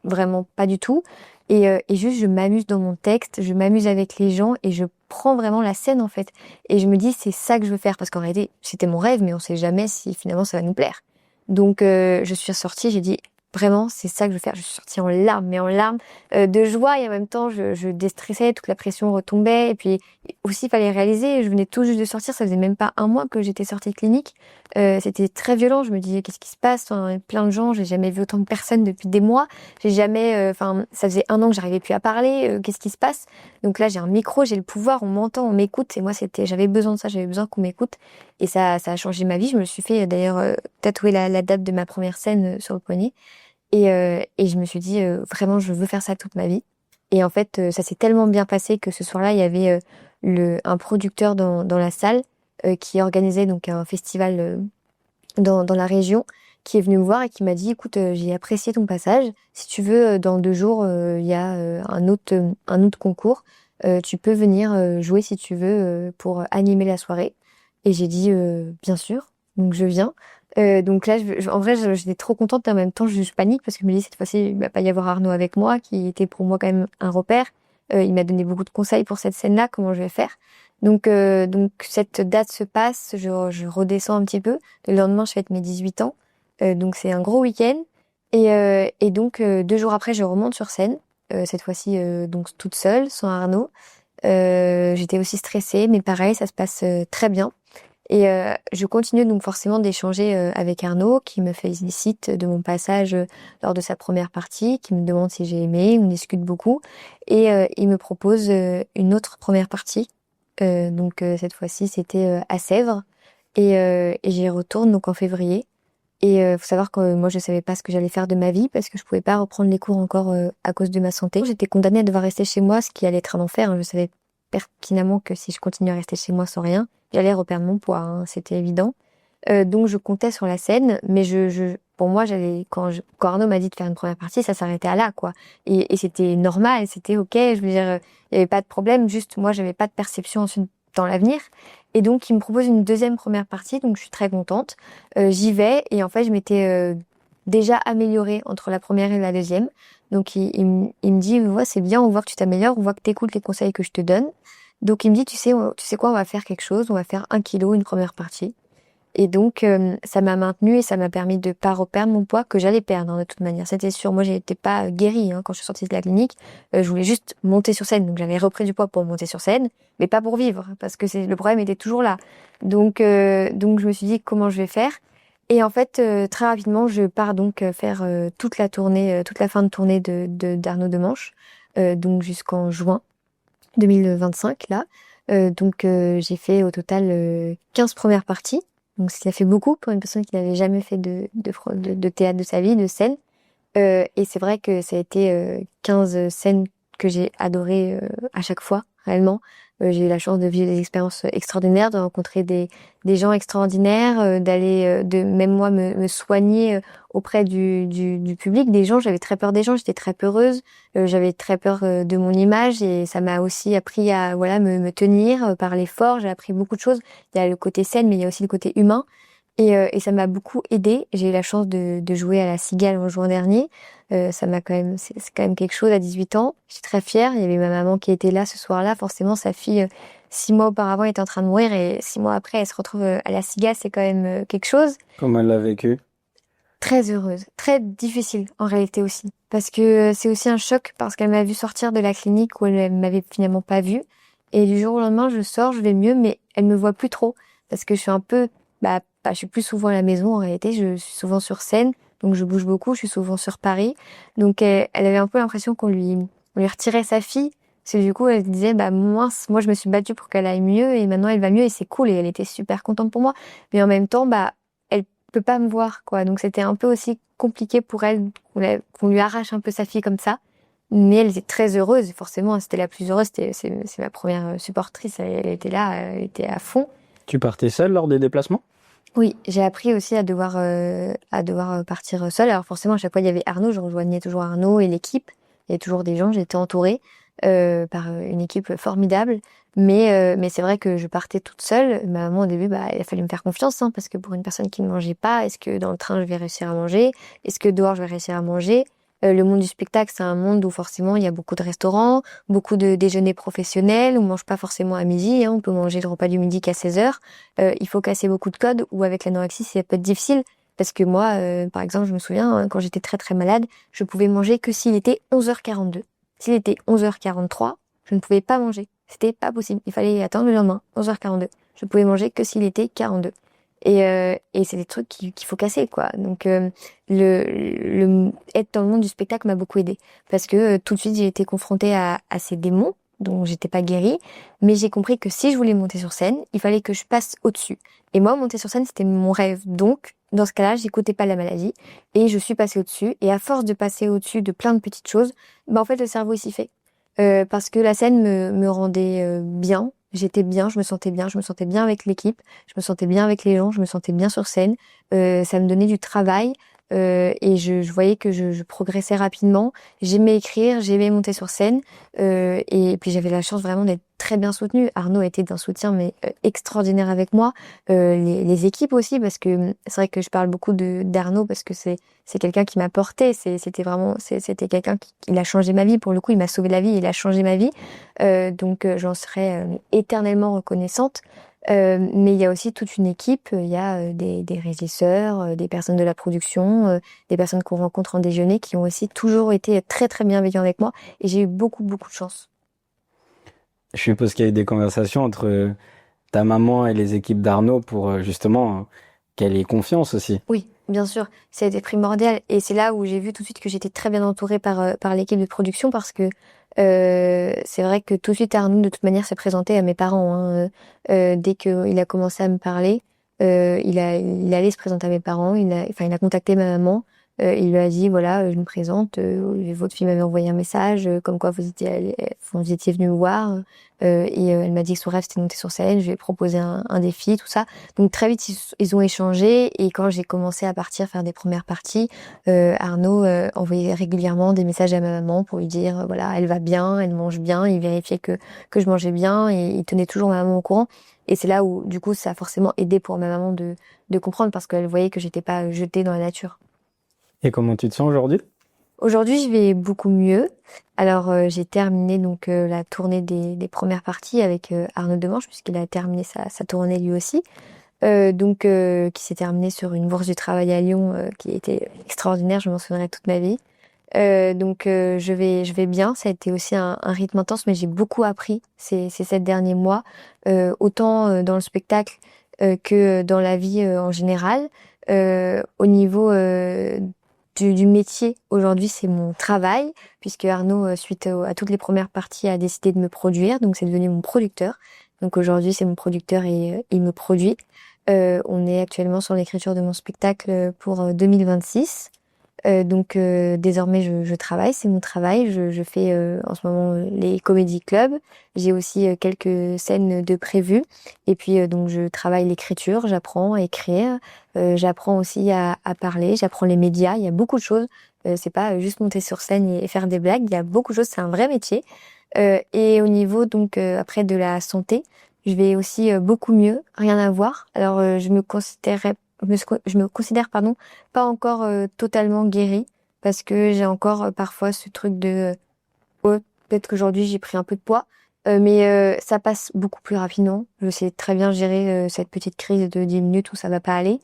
vraiment pas du tout. Et juste, je m'amuse dans mon texte, je m'amuse avec les gens et je prends vraiment la scène, en fait. Et je me dis, c'est ça que je veux faire. Parce qu'en réalité, c'était mon rêve, mais on sait jamais si finalement ça va nous plaire. Donc, je suis ressortie, j'ai dit, vraiment, c'est ça que je veux faire. Je suis sortie en larmes, mais en larmes de joie et en même temps, je déstressais, toute la pression retombait. Et puis aussi, il fallait réaliser, je venais tout juste de sortir, ça faisait même pas un mois que j'étais sortie de clinique. C'était très violent. Je me disais, qu'est-ce qui se passe? Enfin, il y a plein de gens, j'ai jamais vu autant de personnes depuis des mois. J'ai jamais, enfin, ça faisait un an que j'arrivais plus à parler. Qu'est-ce qui se passe? Donc là, j'ai un micro, j'ai le pouvoir, on m'entend, on m'écoute. Et moi, j'avais besoin de ça, j'avais besoin qu'on m'écoute. Et ça a changé ma vie. Je me suis fait d'ailleurs tatouer la date de ma première scène sur le poignet. Et je me suis dit, vraiment, je veux faire ça toute ma vie. Et en fait, ça s'est tellement bien passé que ce soir-là, il y avait un producteur dans la salle qui organisait donc un festival dans la région, qui est venu me voir et qui m'a dit, écoute, j'ai apprécié ton passage. Si tu veux, dans 2 jours, il y a un autre concours. Tu peux venir jouer si tu veux pour animer la soirée. Et j'ai dit, bien sûr. Donc je viens. Donc là, en vrai, j'étais trop contente et en même temps, je panique parce que je me dis, cette fois-ci, il va pas y avoir Arnaud avec moi, qui était pour moi quand même un repère. Il m'a donné beaucoup de conseils pour cette scène-là, comment je vais faire. Donc cette date se passe, je redescends un petit peu. Le lendemain, je fête mes 18 ans. Donc c'est un gros week-end. Et donc 2 jours après, je remonte sur scène. Cette fois-ci, donc toute seule, sans Arnaud. J'étais aussi stressée, mais pareil, ça se passe très bien. Et je continue donc forcément d'échanger avec Arnaud, qui me félicite de mon passage lors de sa première partie, qui me demande si j'ai aimé, on discute beaucoup. Et il me propose une autre première partie. Donc cette fois-ci, c'était à Sèvres. Et j'y retourne donc en février. Et faut savoir que moi je savais pas ce que j'allais faire de ma vie parce que je pouvais pas reprendre les cours encore à cause de ma santé. J'étais condamnée à devoir rester chez moi, ce qui allait être un enfer, hein. Je savais pertinemment que si je continuais à rester chez moi sans rien, j'allais reperdre mon poids, hein, c'était évident. Donc je comptais sur la scène, mais pour moi quand Arnaud m'a dit de faire une première partie, ça s'arrêtait à là, quoi. Et c'était normal, c'était ok. Je veux dire, il y avait pas de problème. Juste moi, j'avais pas de perception ensuite dans l'avenir. Et donc il me propose une deuxième première partie, donc je suis très contente. J'y vais et en fait je m'étais déjà améliorée entre la première et la deuxième. Donc il me dit ouais c'est bien, on voit que tu t'améliores, on voit que tu écoutes les conseils que je te donne. Donc il me dit tu sais quoi, on va faire quelque chose, on va faire 1 kilo une première partie. Et donc, ça m'a maintenue et ça m'a permis de pas reperdre mon poids que j'allais perdre, hein, de toute manière. C'était sûr. Moi, j'étais pas guérie, hein, quand je suis sortie de la clinique. Je voulais juste monter sur scène. Donc, j'avais repris du poids pour monter sur scène, mais pas pour vivre, parce que le problème était toujours là. Donc, je me suis dit comment je vais faire. Et en fait, très rapidement, je pars donc faire toute la tournée, toute la fin de tournée d'Arnaud Demanche, donc jusqu'en juin 2025 là. J'ai fait au total 15 premières parties. Donc, ça fait beaucoup pour une personne qui n'avait jamais fait de théâtre de sa vie, de scène. Et c'est vrai que ça a été 15 scènes que j'ai adorées à chaque fois, réellement. J'ai eu la chance de vivre des expériences extraordinaires, de rencontrer des gens extraordinaires, de même moi me soigner auprès du public, des gens. J'avais très peur des gens, j'étais très peureuse, j'avais très peur de mon image et ça m'a aussi appris à voilà me tenir par l'effort. J'ai appris beaucoup de choses. Il y a le côté scène, mais il y a aussi le côté humain. Et ça m'a beaucoup aidée. J'ai eu la chance de jouer à la Cigale en juin dernier. Ça m'a quand même, c'est quand même quelque chose à 18 ans. Je suis très fière. Il y avait ma maman qui était là ce soir-là. Forcément, sa fille, 6 mois auparavant, était en train de mourir et 6 mois après, elle se retrouve à la Cigale. C'est quand même quelque chose. Comment elle l'a vécu? Très heureuse. Très difficile, en réalité aussi. Parce que c'est aussi un choc parce qu'elle m'a vu sortir de la clinique où elle m'avait finalement pas vue. Et du jour au lendemain, je sors, je vais mieux, mais elle me voit plus trop. Parce que je suis un peu, je suis plus souvent à la maison en réalité, je suis souvent sur scène, donc je bouge beaucoup, je suis souvent sur Paris. Donc elle avait un peu l'impression on lui retirait sa fille. C'est du coup elle disait moi je me suis battue pour qu'elle aille mieux et maintenant elle va mieux et c'est cool et elle était super contente pour moi. Mais en même temps elle peut pas me voir quoi. Donc c'était un peu aussi compliqué pour elle qu'on lui arrache un peu sa fille comme ça. Mais elle était très heureuse, forcément, c'était la plus heureuse, c'est ma première supportrice, elle était là, elle était à fond. Tu partais seule lors des déplacements? Oui, j'ai appris aussi à devoir partir seule. Alors forcément, à chaque fois, il y avait Arnaud. Je rejoignais toujours Arnaud et l'équipe. Il y avait toujours des gens. J'étais entourée par une équipe formidable. Mais c'est vrai que je partais toute seule. Ma maman, au début, il a fallu me faire confiance, hein, parce que pour une personne qui ne mangeait pas, est-ce que dans le train, je vais réussir à manger? Est-ce que dehors, je vais réussir à manger? Le monde du spectacle, c'est un monde où forcément, il y a beaucoup de restaurants, beaucoup de déjeuners professionnels. On mange pas forcément à midi, hein, on peut manger le repas du midi qu'à 16 heures. Il faut casser beaucoup de codes, ou avec l'anorexie, ça peut être difficile. Parce que moi, par exemple, je me souviens, hein, quand j'étais très très malade, je pouvais manger que s'il était 11h42. S'il était 11h43, je ne pouvais pas manger. C'était pas possible. Il fallait attendre le lendemain, 11h42. Je pouvais manger que s'il était 42. Et c'est des trucs qu'il faut casser, quoi. Donc, être dans le monde du spectacle m'a beaucoup aidé. Parce que tout de suite, j'ai été confrontée à ces démons dont j'étais pas guérie. Mais j'ai compris que si je voulais monter sur scène, il fallait que je passe au-dessus. Et moi, monter sur scène, c'était mon rêve. Donc, dans ce cas-là, j'écoutais pas la maladie. Et je suis passée au-dessus. Et à force de passer au-dessus de plein de petites choses, bah, en fait, le cerveau, il s'y fait. Parce que la scène me rendait bien. J'étais bien, je me sentais bien avec l'équipe, je me sentais bien avec les gens, je me sentais bien sur scène. Ça me donnait du travail et je voyais que je progressais rapidement. J'aimais écrire, j'aimais monter sur scène et puis j'avais la chance vraiment d'être très bien soutenue. Arnaud a été d'un soutien mais extraordinaire avec moi. Les équipes aussi parce que c'est vrai que je parle beaucoup de d'Arnaud parce que c'est quelqu'un qui m'a porté. C'était quelqu'un qui il a changé ma vie pour le coup. Il m'a sauvé la vie, il a changé ma vie. Donc j'en serai éternellement reconnaissante. Mais il y a aussi toute une équipe, il y a des régisseurs, des personnes de la production, des personnes qu'on rencontre en déjeuner qui ont aussi toujours été très très bienveillants avec moi et j'ai eu beaucoup beaucoup de chance. Je suppose qu'il y a eu des conversations entre ta maman et les équipes d'Arnaud pour justement qu'elle ait confiance aussi. Oui, bien sûr, ça a été primordial et c'est là où j'ai vu tout de suite que j'étais très bien entourée par l'équipe de production parce que c'est vrai que tout de suite Arnaud de toute manière s'est présenté à mes parents hein, dès qu'il a commencé à me parler, il allait se présenter à mes parents, il a contacté ma maman, il lui a dit voilà je me présente, votre fille m'avait envoyé un message comme quoi vous étiez venu me voir elle m'a dit que son rêve c'était de monter sur scène, je lui ai proposé un défi tout ça. Donc très vite ils ont échangé et quand j'ai commencé à partir faire des premières parties, Arnaud envoyait régulièrement des messages à ma maman pour lui dire voilà elle va bien, elle mange bien, il vérifiait que je mangeais bien et il tenait toujours ma maman au courant. Et c'est là où du coup ça a forcément aidé pour ma maman de comprendre parce qu'elle voyait que j'étais pas jetée dans la nature. Et comment tu te sens aujourd'hui? Aujourd'hui, je vais beaucoup mieux. Alors, j'ai terminé donc la tournée des premières parties avec Arnaud Demange, puisqu'il a terminé sa tournée lui aussi. Qui s'est terminée sur une bourse du travail à Lyon qui était extraordinaire, je m'en souviendrai toute ma vie. Je vais bien. Ça a été aussi un rythme intense, mais j'ai beaucoup appris ces 7 derniers mois, autant dans le spectacle que dans la vie en général. Au niveau du métier, aujourd'hui, c'est mon travail, puisque Arnaud, suite à toutes les premières parties, a décidé de me produire, donc c'est devenu mon producteur. Donc aujourd'hui, c'est mon producteur et il me produit. On est actuellement sur l'écriture de mon spectacle pour 2026. Désormais je travaille, c'est mon travail. Je fais en ce moment les comédie clubs. J'ai aussi quelques scènes de prévues. Et puis donc je travaille l'écriture, j'apprends à écrire, j'apprends aussi à parler, j'apprends les médias. Il y a beaucoup de choses. C'est pas juste monter sur scène et faire des blagues. Il y a beaucoup de choses. C'est un vrai métier. Et au niveau donc après de la santé, je vais aussi beaucoup mieux. Rien à voir. Alors je me considère pas encore totalement guérie parce que j'ai encore parfois ce truc de ouais, peut-être qu'aujourd'hui j'ai pris un peu de poids mais ça passe beaucoup plus rapidement. Je sais très bien gérer cette petite crise de 10 minutes où ça va pas aller.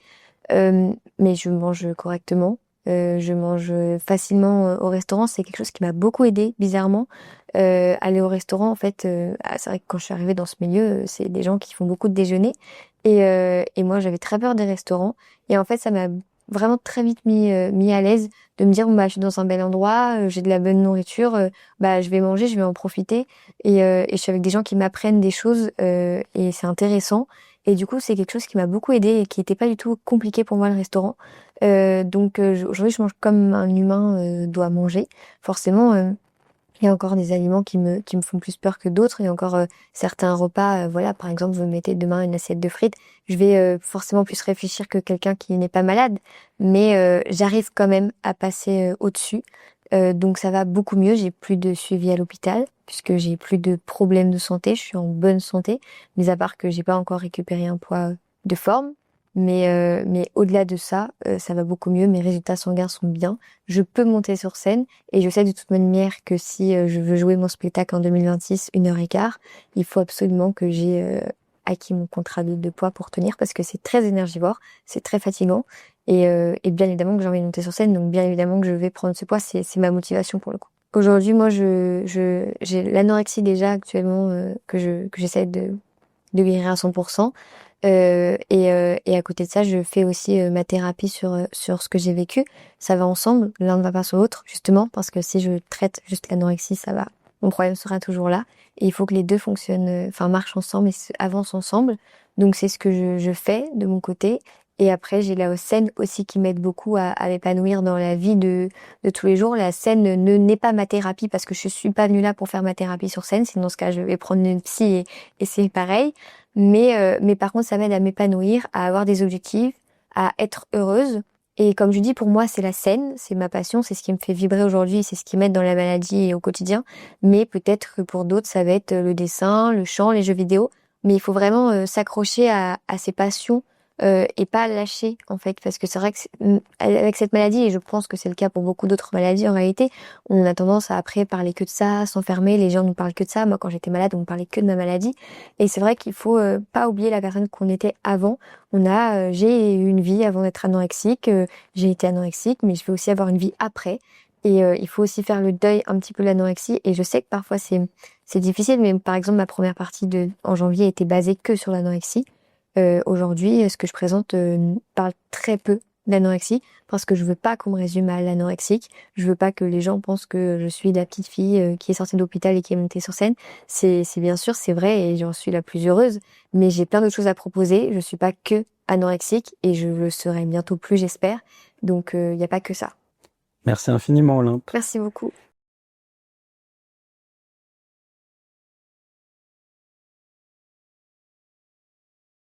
Mais je mange correctement. Je mange facilement au restaurant. C'est quelque chose qui m'a beaucoup aidé, bizarrement. Aller au restaurant, en fait, c'est vrai que quand je suis arrivée dans ce milieu, c'est des gens qui font beaucoup de déjeuner. Et moi, j'avais très peur des restaurants. Et en fait, ça m'a vraiment très vite mis à l'aise de me dire, bon, bah, je suis dans un bel endroit, j'ai de la bonne nourriture, bah, je vais manger, je vais en profiter. Et je suis avec des gens qui m'apprennent des choses et c'est intéressant. Et du coup, c'est quelque chose qui m'a beaucoup aidée et qui n'était pas du tout compliqué pour moi le restaurant. Aujourd'hui, je mange comme un humain doit manger. Forcément, il y a encore des aliments qui me font plus peur que d'autres. Il y a encore certains repas, voilà, par exemple, vous me mettez demain une assiette de frites, je vais forcément plus réfléchir que quelqu'un qui n'est pas malade. Mais j'arrive quand même à passer au-dessus. Donc ça va beaucoup mieux. J'ai plus de suivi à l'hôpital puisque j'ai plus de problèmes de santé. Je suis en bonne santé, mis à part que j'ai pas encore récupéré un poids de forme. Mais au-delà de ça, ça va beaucoup mieux. Mes résultats sanguins sont bien. Je peux monter sur scène et je sais de toute manière que si je veux jouer mon spectacle en 2026, 1h15, il faut absolument que j'ai acquis mon contrat de poids pour tenir parce que c'est très énergivore, c'est très fatigant Et bien évidemment que j'ai envie de monter sur scène, donc bien évidemment que je vais prendre ce poids, c'est ma motivation pour le coup. Aujourd'hui, moi, j'ai l'anorexie déjà actuellement que j'essaie de guérir à 100%. Et à côté de ça, je fais aussi ma thérapie sur ce que j'ai vécu. Ça va ensemble, l'un ne va pas sur l'autre, justement, parce que si je traite juste l'anorexie, ça va, mon problème sera toujours là. Et il faut que les deux fonctionnent, enfin marchent ensemble et avancent ensemble. Donc c'est ce que je fais de mon côté. Et après, j'ai la scène aussi qui m'aide beaucoup à m'épanouir dans la vie de tous les jours. La scène n'est pas ma thérapie parce que je suis pas venue là pour faire ma thérapie sur scène. Sinon, dans ce cas, je vais prendre une psy et c'est pareil. Mais par contre, ça m'aide à m'épanouir, à avoir des objectifs, à être heureuse. Et comme je dis, pour moi, c'est la scène, c'est ma passion, c'est ce qui me fait vibrer aujourd'hui, c'est ce qui m'aide dans la maladie et au quotidien. Mais peut-être que pour d'autres, ça va être le dessin, le chant, les jeux vidéo. Mais il faut vraiment s'accrocher à ses passions et pas lâcher, en fait. Parce que c'est vrai que avec cette maladie, et je pense que c'est le cas pour beaucoup d'autres maladies en réalité, on a tendance à après parler que de ça, s'enfermer, les gens nous parlent que de ça. Moi, quand j'étais malade, on me parlait que de ma maladie. Et c'est vrai qu'il faut pas oublier la personne qu'on était avant. J'ai eu une vie avant d'être anorexique. J'ai été anorexique, mais je vais aussi avoir une vie après. Et il faut aussi faire le deuil un petit peu de l'anorexie. Et je sais que parfois c'est difficile, mais par exemple ma première partie en janvier était basée que sur l'anorexie. Aujourd'hui, ce que je présente parle très peu d'anorexie parce que je veux pas qu'on me résume à l'anorexique. Je veux pas que les gens pensent que je suis la petite fille qui est sortie de l'hôpital et qui est montée sur scène. C'est bien sûr, c'est vrai et j'en suis la plus heureuse, mais j'ai plein d'autres choses à proposer. Je suis pas que anorexique et je le serai bientôt plus, j'espère. Donc, il y a pas que ça. Merci infiniment, Olympe. Merci beaucoup.